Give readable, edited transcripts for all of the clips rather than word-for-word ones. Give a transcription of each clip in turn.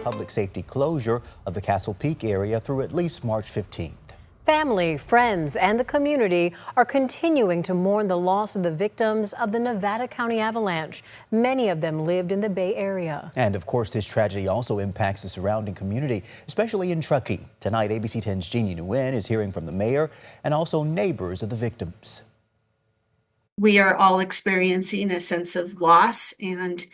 public safety closure of the Castle Peak area through at least March 15th. Family, friends, and the community are continuing to mourn the loss of the victims of the Nevada County avalanche. Many of them lived in the Bay Area. And of course, this tragedy also impacts the surrounding community, especially in Truckee. Tonight, ABC 10's Jeannie Nguyen is hearing from the mayor and also neighbors of the victims. We are all experiencing a sense of loss and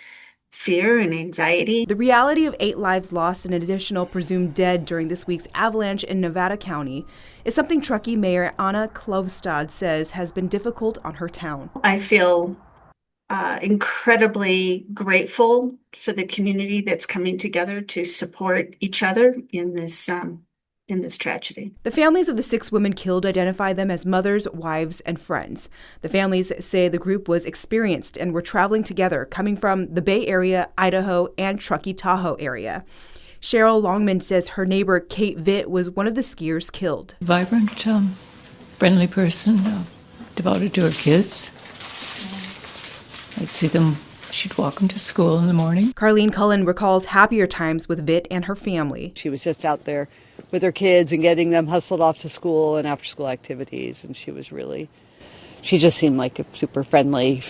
fear and anxiety. The reality of 8 lives lost and an additional presumed dead during this week's avalanche in Nevada County is something Truckee Mayor Anna Klovstad says has been difficult on her town. I feel incredibly grateful for the community that's coming together to support each other in this tragedy. The families of the 6 women killed identify them as mothers, wives, and friends. The families say the group was experienced and were traveling together, coming from the Bay Area, Idaho, and Truckee-Tahoe area. Cheryl Longman says her neighbor, Kate Vitt, was one of the skiers killed. Vibrant, friendly person, devoted to her kids. I'd see them. She'd walk them to school in the morning. Carlene Cullen recalls happier times with Vitt and her family. She was just out there with her kids and getting them hustled off to school and after school activities. And she just seemed like a super friendly,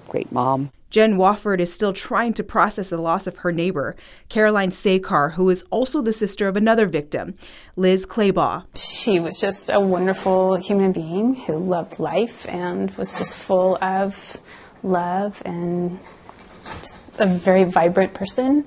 great mom. Jen Wofford is still trying to process the loss of her neighbor, Caroline Sakar, who is also the sister of another victim, Liz Claybaugh. She was just a wonderful human being who loved life and was just full of love and just a very vibrant person.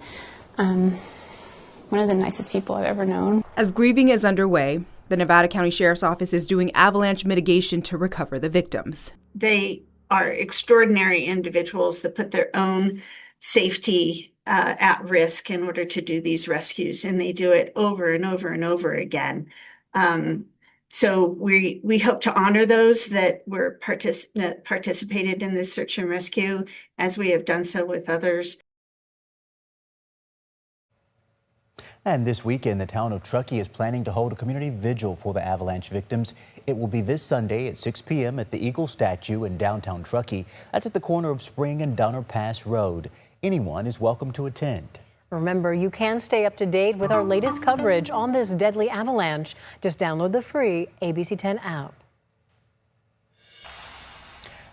One of the nicest people I've ever known. As grieving is underway, the Nevada County Sheriff's Office is doing avalanche mitigation to recover the victims. They are extraordinary individuals that put their own safety at risk in order to do these rescues, and they do it over and over and over again. So we hope to honor those that were participated in this search and rescue, as we have done so with others. And this weekend, the town of Truckee is planning to hold a community vigil for the avalanche victims. It will be this Sunday at 6 p.m. at the Eagle statue in downtown Truckee. That's at the corner of Spring and Dunner Pass Road. Anyone is welcome to attend. Remember, you can stay up to date with our latest coverage on this deadly avalanche. Just download the free ABC10 app.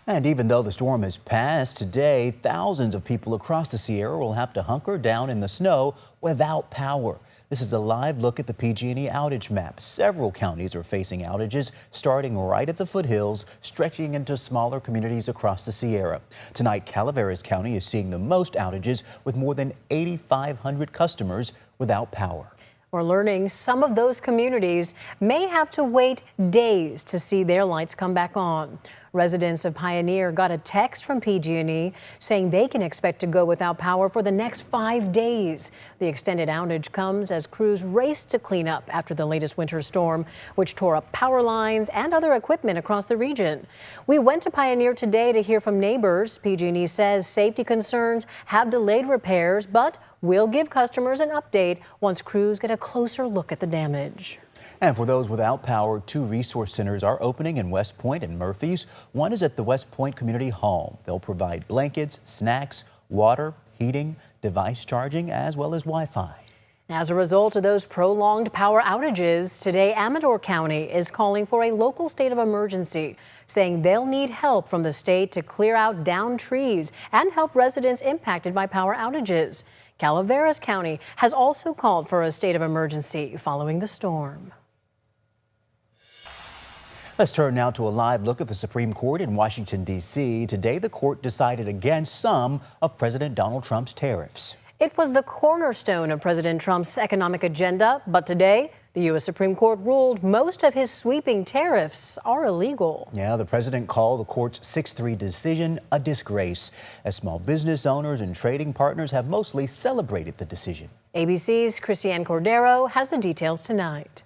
And even though the storm has passed today, thousands of people across the Sierra will have to hunker down in the snow without power. This is a live look at the PG&E outage map. Several counties are facing outages, starting right at the foothills, stretching into smaller communities across the Sierra. Tonight, Calaveras County is seeing the most outages, with more than 8,500 customers without power. We're learning some of those communities may have to wait days to see their lights come back on. Residents of Pioneer got a text from PG&E saying they can expect to go without power for the next 5 days. The extended outage comes as crews race to clean up after the latest winter storm, which tore up power lines and other equipment across the region. We went to Pioneer today to hear from neighbors. PG&E says safety concerns have delayed repairs, but will give customers an update once crews get a closer look at the damage. And for those without power, 2 resource centers are opening in West Point and Murphys. One is at the West Point Community Hall. They'll provide blankets, snacks, water, heating, device charging, as well as Wi-Fi. As a result of those prolonged power outages, today Amador County is calling for a local state of emergency, saying they'll need help from the state to clear out downed trees and help residents impacted by power outages. Calaveras County has also called for a state of emergency following the storm. Let's turn now to a live look at the Supreme Court in Washington, D.C. Today, the court decided against some of President Donald Trump's tariffs. It was the cornerstone of President Trump's economic agenda, but today, the U.S. Supreme Court ruled most of his sweeping tariffs are illegal. Yeah, the president called the court's 6-3 decision a disgrace, as small business owners and trading partners have mostly celebrated the decision. ABC's Christiane Cordero has the details tonight.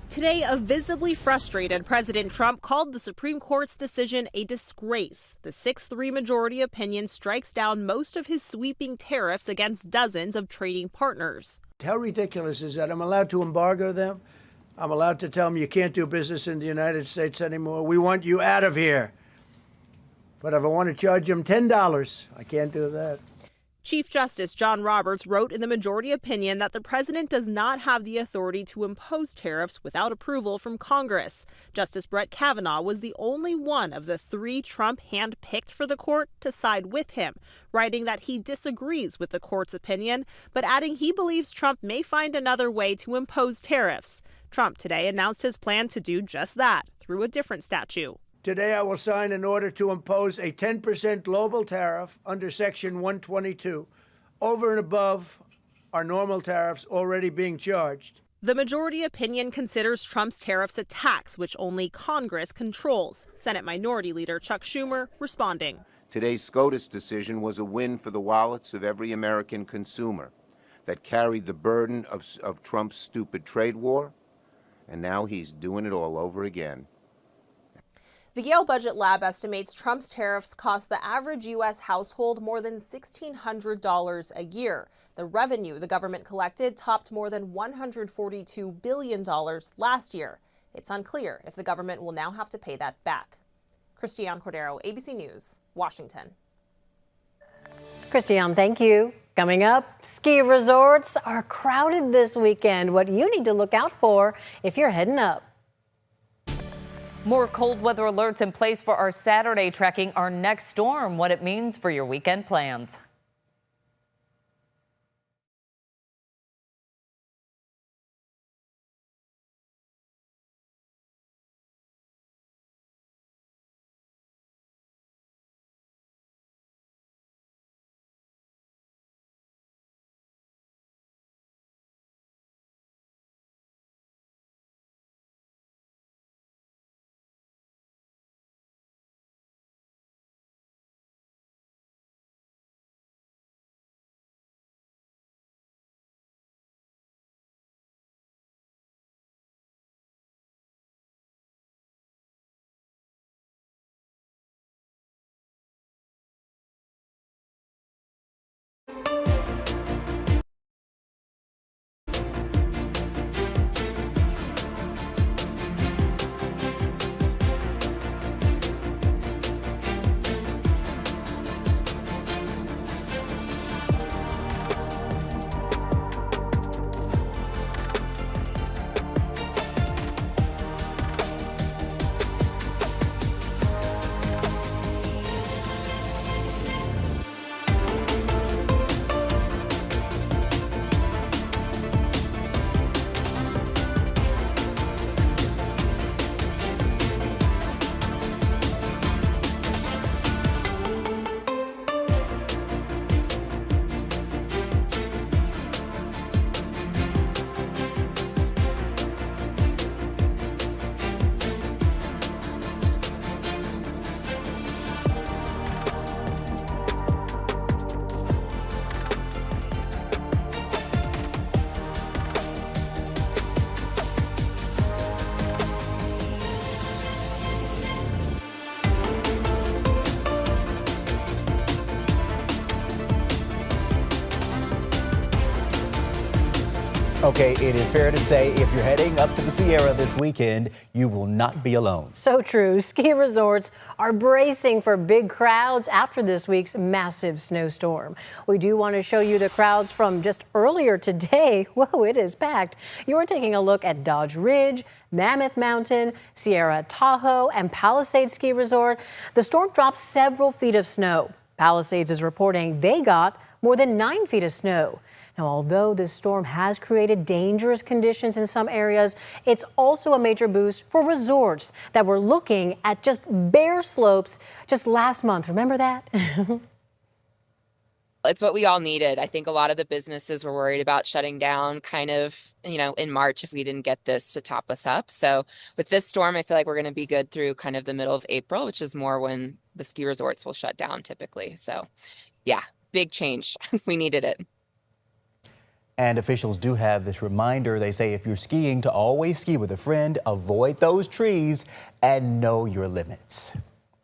Today, a visibly frustrated President Trump called the Supreme Court's decision a disgrace. The 6-3 majority opinion strikes down most of his sweeping tariffs against dozens of trading partners. How ridiculous is that? I'm allowed to embargo them. I'm allowed to tell them you can't do business in the United States anymore. We want you out of here. But if I want to charge them $10, I can't do that. Chief Justice John Roberts wrote in the majority opinion that the president does not have the authority to impose tariffs without approval from Congress. Justice Brett Kavanaugh was the only one of the three Trump handpicked for the court to side with him, writing that he disagrees with the court's opinion, but adding he believes Trump may find another way to impose tariffs. Trump today announced his plan to do just that through a different statute. Today, I will sign an order to impose a 10% global tariff under Section 122, over and above our normal tariffs already being charged. The majority opinion considers Trump's tariffs a tax which only Congress controls. Senate Minority Leader Chuck Schumer responding. Today's SCOTUS decision was a win for the wallets of every American consumer that carried the burden of Trump's stupid trade war, and now he's doing it all over again. The Yale Budget Lab estimates Trump's tariffs cost the average U.S. household more than $1,600 a year. The revenue the government collected topped more than $142 billion last year. It's unclear if the government will now have to pay that back. Christiane Cordero, ABC News, Washington. Christiane, thank you. Coming up, ski resorts are crowded this weekend. What you need to look out for if you're heading up. More cold weather alerts in place for our Saturday, tracking our next storm, what it means for your weekend plans. Okay, it is fair to say if you're heading up to the Sierra this weekend, you will not be alone. So true. Ski resorts are bracing for big crowds after this week's massive snowstorm. We do want to show you the crowds from just earlier today. Whoa, it is packed. You're taking a look at Dodge Ridge, Mammoth Mountain, Sierra Tahoe, and Palisades Ski Resort. The storm dropped several feet of snow. Palisades is reporting they got more than 9 feet of snow. Now, although this storm has created dangerous conditions in some areas, it's also a major boost for resorts that were looking at just bare slopes just last month. Remember that? It's what we all needed. I think a lot of the businesses were worried about shutting down kind of, in March if we didn't get this to top us up. So with this storm, I feel like we're going to be good through kind of the middle of April, which is more when the ski resorts will shut down typically. So yeah, big change. We needed it. And officials do have this reminder. They say if you're skiing, to always ski with a friend, avoid those trees, and know your limits.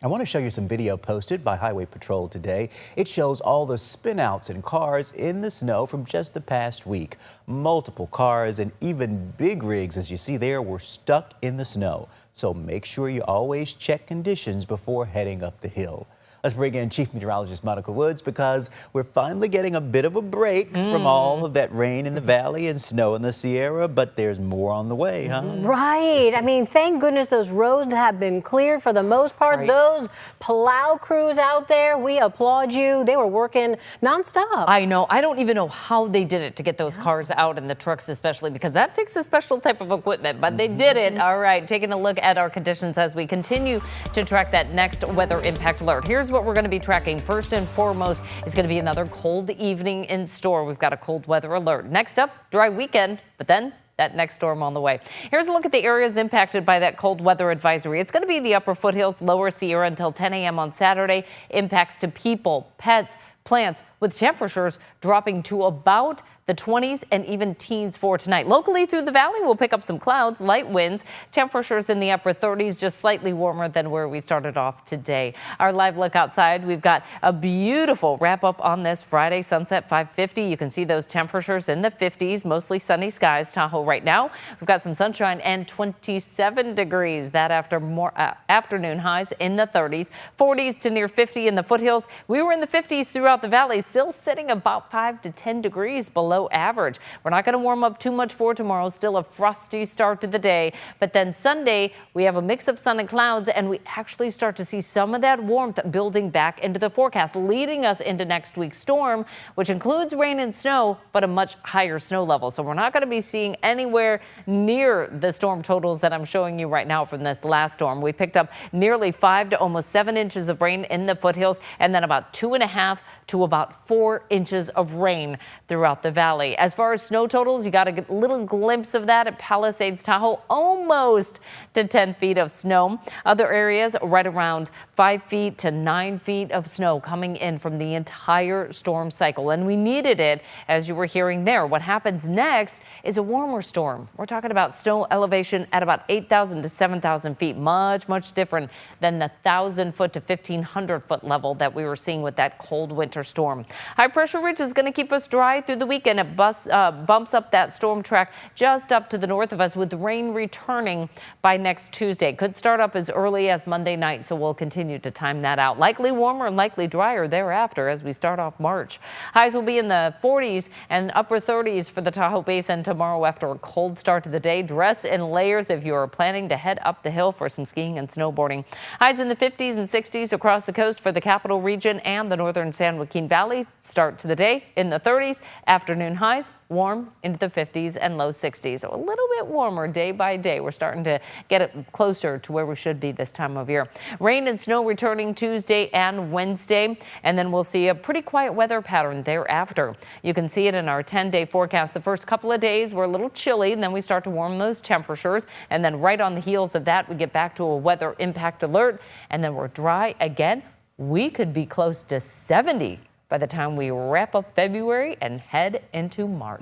I want to show you some video posted by Highway Patrol today. It shows all the spinouts in cars in the snow from just the past week. Multiple cars and even big rigs, as you see there, were stuck in the snow. So make sure you always check conditions before heading up the hill. Let's bring in Chief Meteorologist Monica Woods because we're finally getting a bit of a break from all of that rain in the valley and snow in the Sierra, but there's more on the way, huh? Right. I mean, thank goodness those roads have been cleared for the most part. Right. Those plow crews out there, we applaud you. They were working nonstop. I know. I don't even know how they did it to get those cars out and the trucks especially, because that takes a special type of equipment, but they did it. All right, taking a look at our conditions as we continue to track that next weather impact alert. Here's what we're going to be tracking. First and foremost is going to be another cold evening in store. We've got a cold weather alert. Next up, dry weekend, but then that next storm on the way. Here's a look at the areas impacted by that cold weather advisory. It's going to be the upper foothills, lower Sierra until 10 a.m. on Saturday. Impacts to people, pets, plants, with temperatures dropping to about the 20s and even teens for tonight. Locally through the valley, we'll pick up some clouds, light winds, temperatures in the upper 30s, just slightly warmer than where we started off today. Our live look outside, we've got a beautiful wrap up on this Friday, sunset 5:50. You can see those temperatures in the 50s, mostly sunny skies. Tahoe right now, we've got some sunshine and 27 degrees. That after more afternoon highs in the 30s, 40s to near 50 in the foothills. We were in the 50s throughout the valley, still sitting about 5 to 10 degrees below average. We're not going to warm up too much for tomorrow. Still a frosty start to the day. But then Sunday, we have a mix of sun and clouds, and we actually start to see some of that warmth building back into the forecast, leading us into next week's storm, which includes rain and snow, but a much higher snow level. So we're not going to be seeing anywhere near the storm totals that I'm showing you right now from this last storm. We picked up nearly 5 to almost 7 inches of rain in the foothills, and then about 2.5 to about 4 inches of rain throughout the valley. As far as snow totals, you got a little glimpse of that at Palisades, Tahoe, almost to 10 feet of snow. Other areas right around 5 feet to 9 feet of snow coming in from the entire storm cycle. And we needed it, as you were hearing there. What happens next is a warmer storm. We're talking about snow elevation at about 8,000 to 7,000 feet, much different than the 1,000 foot to 1,500 foot level that we were seeing with that cold winter storm. High pressure ridge is going to keep us dry through the weekend. It bumps up that storm track just up to the north of us, with rain returning by next Tuesday. Could start up as early as Monday night, so we'll continue to time that out. Likely warmer and likely drier thereafter as we start off March. Highs will be in the 40s and upper 30s for the Tahoe Basin tomorrow after a cold start to the day. Dress in layers if you're planning to head up the hill for some skiing and snowboarding. Highs in the 50s and 60s across the coast for the capital region and the northern San Joaquin Valley. Start to the day in the 30s. Afternoon highs warm into the 50s and low 60s. So a little bit warmer day by day. We're starting to get it closer to where we should be this time of year. Rain and snow returning Tuesday and Wednesday, and then we'll see a pretty quiet weather pattern thereafter. You can see it in our 10-day forecast. The first couple of days were a little chilly, and then we start to warm those temperatures, and then right on the heels of that, we get back to a weather impact alert, and then we're dry again. We could be close to 70 by the time we wrap up February and head into March.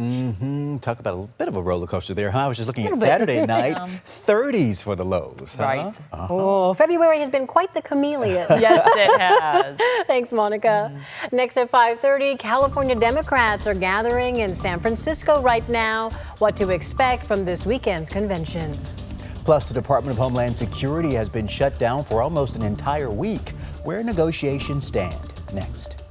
Talk about a bit of a roller coaster there, huh? I was just looking at Saturday night, 30s for the lows, huh? Right. Oh, February has been quite the chameleon. Yes, it has. Thanks, Monica. Next at 5:30, California Democrats are gathering in San Francisco right now. What to expect from this weekend's convention. Plus, the Department of Homeland Security has been shut down for almost an entire week. Where negotiations stand. Next.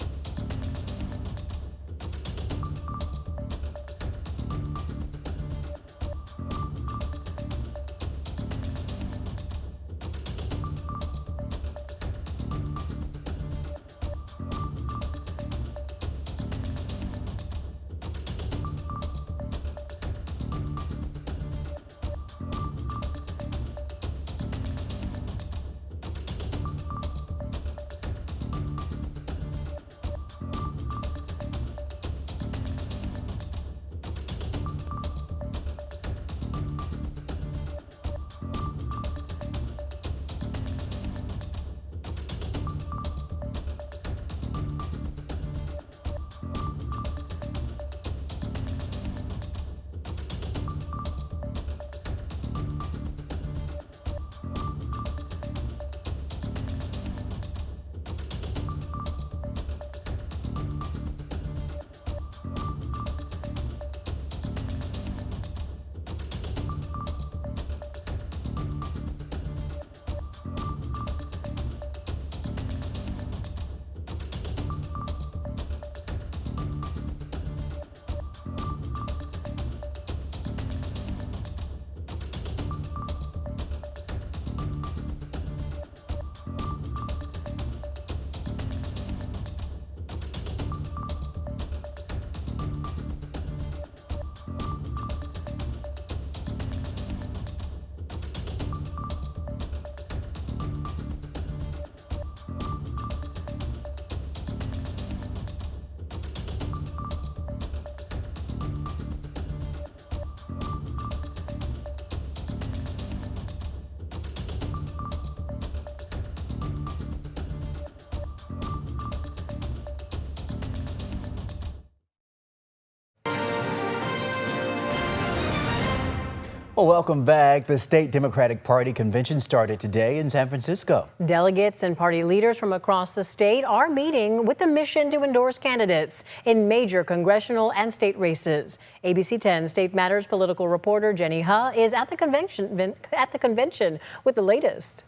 Well, welcome back. The state Democratic Party convention started today in San Francisco. Delegates and party leaders from across the state are meeting with the mission to endorse candidates in major congressional and state races. ABC 10 State Matters political reporter Jenny Huh is at the convention with the latest.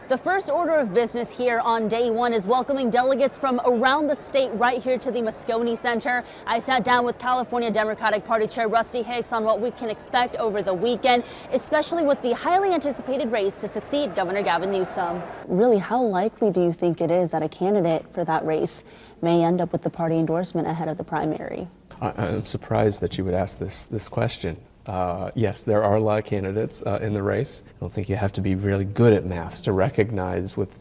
The first order of business here on day one is welcoming delegates from around the state right here to the Moscone Center. I sat down with California Democratic Party Chair Rusty Hicks on what we can expect over the weekend, especially with the highly anticipated race to succeed Governor Gavin Newsom. Really, how likely do you think it is that a candidate for that race may end up with the party endorsement ahead of the primary? I'm surprised that you would ask this question. Yes, there are a lot of candidates in the race. I don't think you have to be really good at math to recognize with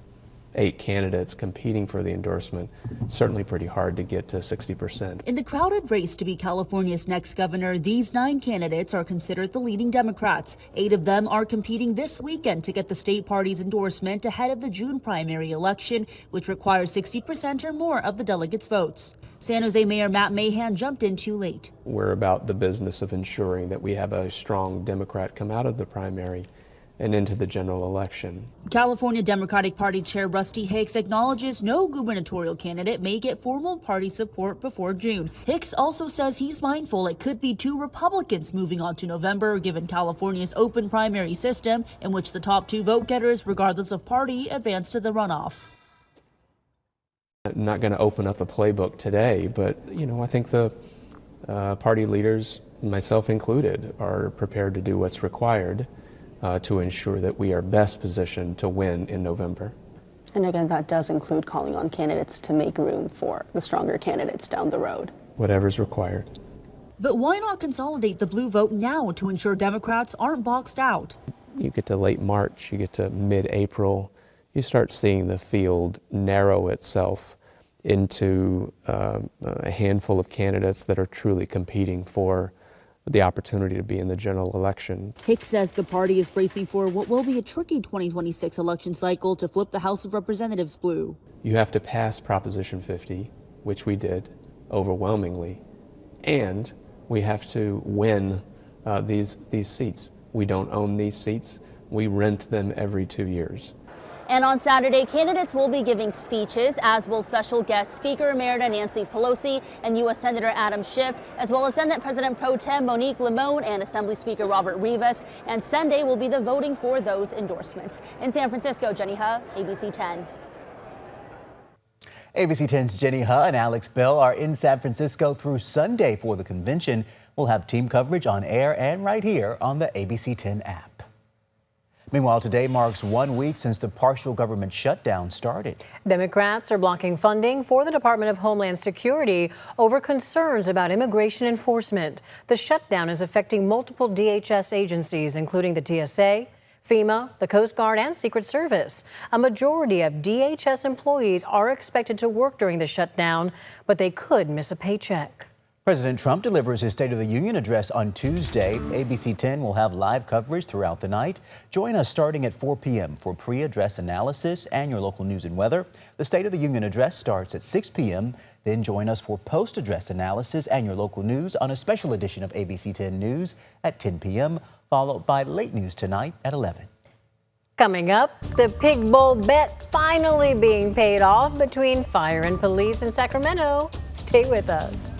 8 candidates competing for the endorsement, certainly pretty hard to get to 60%. In the crowded race to be California's next governor, these 9 candidates are considered the leading Democrats. 8 of them are competing this weekend to get the state party's endorsement ahead of the June primary election, which requires 60% or more of the delegates' votes. San Jose Mayor Matt Mahan jumped in too late. We're about the business of ensuring that we have a strong Democrat come out of the primary and into the general election. California Democratic Party Chair Rusty Hicks acknowledges no gubernatorial candidate may get formal party support before June. Hicks also says he's mindful it could be 2 Republicans moving on to November, given California's open primary system in which the top 2 vote-getters, regardless of party, advance to the runoff. I'm not going to open up the playbook today, but I think the party leaders, myself included, are prepared to do what's required to ensure that we are best positioned to win in November. And again, that does include calling on candidates to make room for the stronger candidates down the road. Whatever's required. But why not consolidate the blue vote now to ensure Democrats aren't boxed out? You get to late March, you get to mid-April, you start seeing the field narrow itself into a handful of candidates that are truly competing for the opportunity to be in the general election. Hicks says the party is bracing for what will be a tricky 2026 election cycle to flip the House of Representatives blue. You have to pass Proposition 50, which we did overwhelmingly, and we have to win these seats. We don't own these seats. We rent them every 2 years. And on Saturday, candidates will be giving speeches, as will special guest Speaker Emerita Nancy Pelosi and U.S. Senator Adam Schiff, as well as Senate President Pro Tem Monique Limón and Assembly Speaker Robert Rivas. And Sunday will be the voting for those endorsements. In San Francisco, Jenny Huh, ABC 10. ABC 10's Jenny Huh and Alex Bell are in San Francisco through Sunday for the convention. We'll have team coverage on air and right here on the ABC 10 app. Meanwhile, today marks 1 week since the partial government shutdown started. Democrats are blocking funding for the Department of Homeland Security over concerns about immigration enforcement. The shutdown is affecting multiple DHS agencies, including the TSA, FEMA, the Coast Guard, and Secret Service. A majority of DHS employees are expected to work during the shutdown, but they could miss a paycheck. President Trump delivers his State of the Union address on Tuesday. ABC 10 will have live coverage throughout the night. Join us starting at 4 p.m. for pre-address analysis and your local news and weather. The State of the Union address starts at 6 p.m. Then join us for post-address analysis and your local news on a special edition of ABC 10 News at 10 p.m., followed by late news tonight at 11. Coming up, the Pig Bowl bet finally being paid off between fire and police in Sacramento. Stay with us.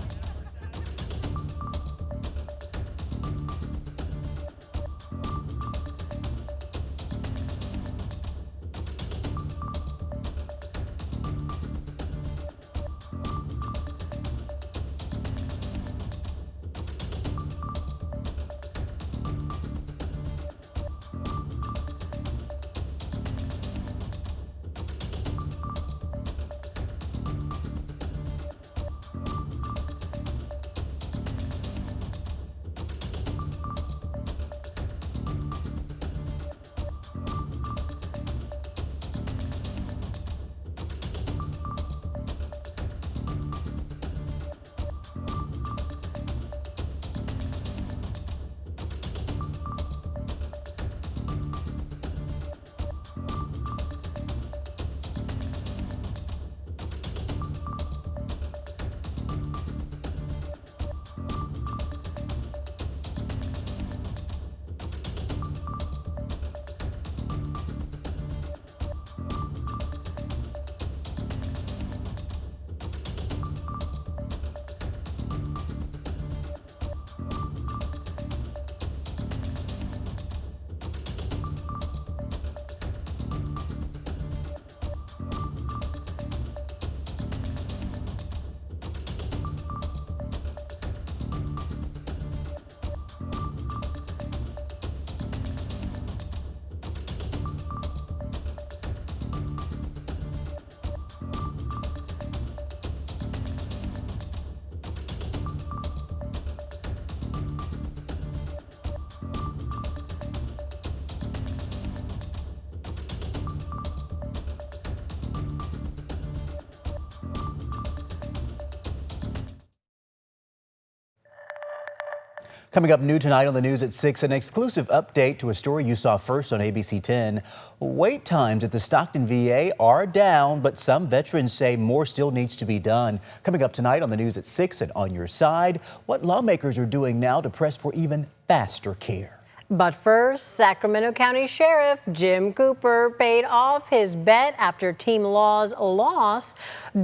Coming up new tonight on the news at 6, an exclusive update to a story you saw first on ABC10. Wait times at the Stockton VA are down, but some veterans say more still needs to be done. Coming up tonight on the news at 6 and On Your Side, what lawmakers are doing now to press for even faster care. But first, Sacramento County Sheriff Jim Cooper paid off his bet after Team Law's loss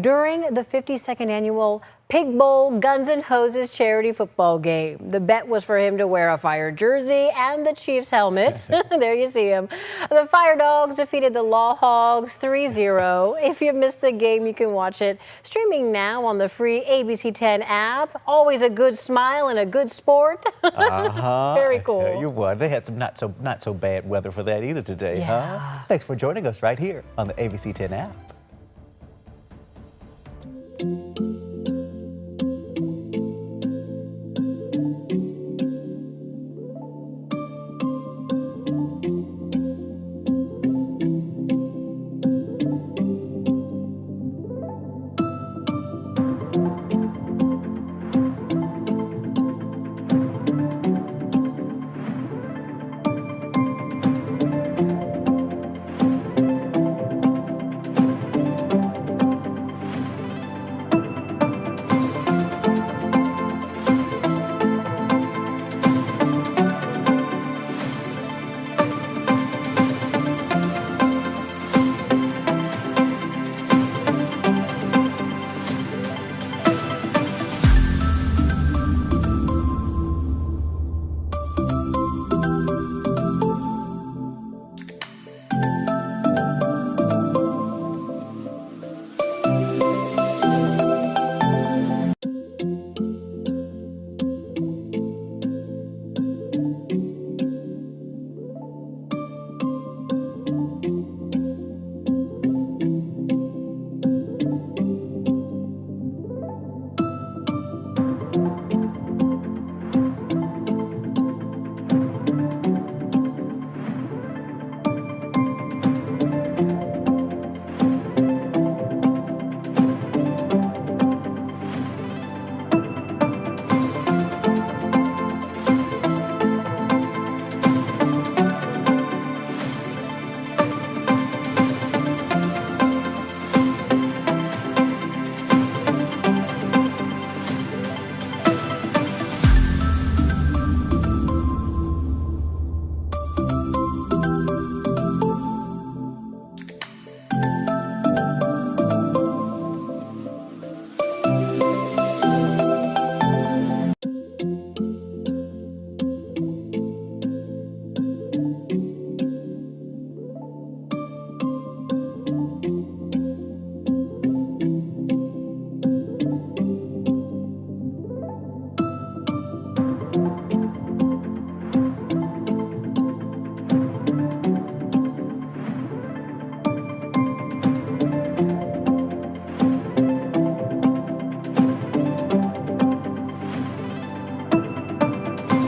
during the 52nd annual Pig Bowl Guns and Hoses charity football game. The bet was for him to wear a Fire jersey and the Chiefs helmet. There you see him. The Fire Dogs defeated the Law Hogs 3-0. If you missed the game, you can watch it streaming now on the free ABC10 app. Always a good smile and a good sport. Very cool. I tell you what, they had some not so bad weather for that either today, Yeah. huh? Thanks for joining us right here on the ABC10 app.